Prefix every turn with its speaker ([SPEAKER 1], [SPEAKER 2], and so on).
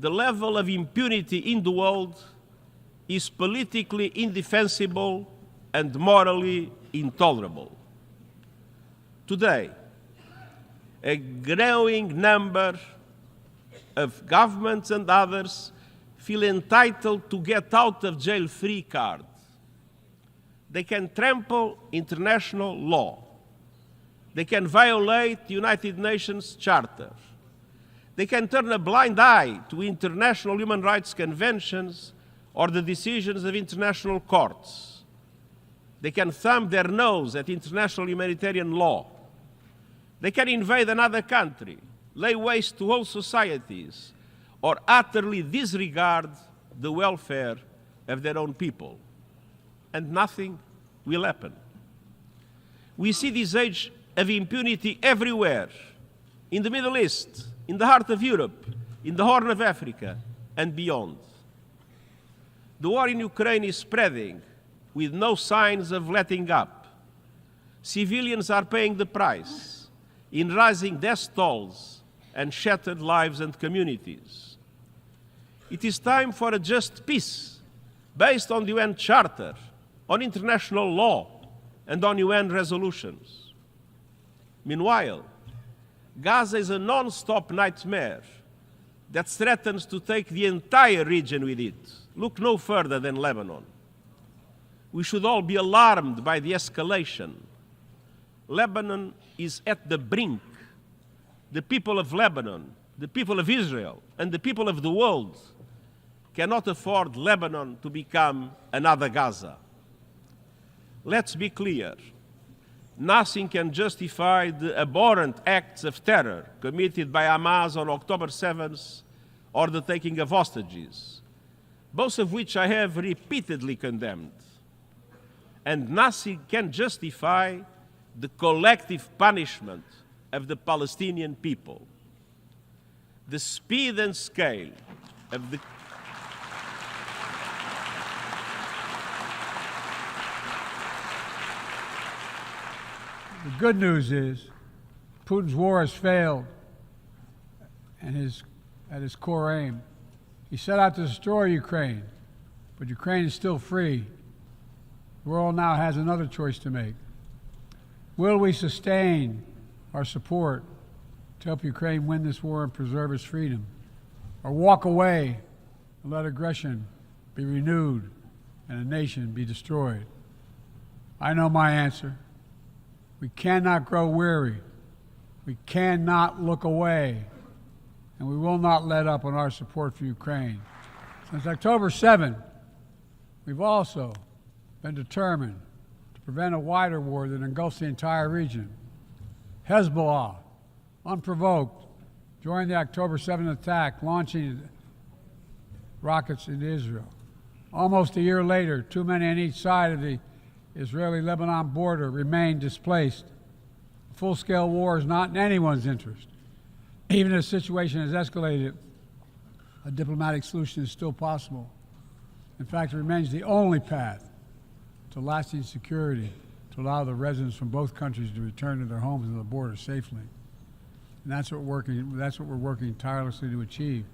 [SPEAKER 1] the level of impunity in the world is politically indefensible and morally intolerable. Today, a growing number of governments and others feel entitled to get out of jail free card. They can trample international law. They can violate the United Nations Charter. They can turn a blind eye to international human rights conventions or the decisions of international courts. They can thumb their nose at international humanitarian law. They can invade another country, lay waste to whole societies, or utterly disregard the welfare of their own people. And nothing will happen. We see this age of impunity everywhere, in the Middle East, in the heart of Europe, in the Horn of Africa, and beyond. The war in Ukraine is spreading with no signs of letting up. Civilians are paying the price in rising death tolls and shattered lives and communities. It is time for a just peace based on the UN Charter, on international law, and on UN resolutions. Meanwhile, Gaza is a non-stop nightmare that threatens to take the entire region with it. Look no further than Lebanon. We should all be alarmed by the escalation. Lebanon is at the brink. The people of Lebanon, the people of Israel, and the people of the world cannot afford Lebanon to become another Gaza. Let's be clear. Nothing can justify the abhorrent acts of terror committed by Hamas on October 7th or the taking of hostages, both of which I have repeatedly condemned. And nothing can justify the collective punishment of the Palestinian people. The speed and scale of the
[SPEAKER 2] The good news is Putin's war has failed and at his core aim. He set out to destroy Ukraine, but Ukraine is still free. The world now has another choice to make. Will we sustain our support to help Ukraine win this war and preserve its freedom, or walk away and let aggression be renewed and a nation be destroyed? I know my answer. We cannot grow weary. We cannot look away. And we will not let up on our support for Ukraine. Since October 7, we've also been determined to prevent a wider war that engulfs the entire region. Hezbollah, unprovoked, joined the October 7 attack, launching rockets into Israel. Almost a year later, too many on each side of the Israeli-Lebanon border remain displaced. A full-scale war is not in anyone's interest. Even if the situation has escalated, a diplomatic solution is still possible. In fact, it remains the only path to lasting security to allow the residents from both countries to return to their homes and the border safely. And that's what we're working tirelessly to achieve.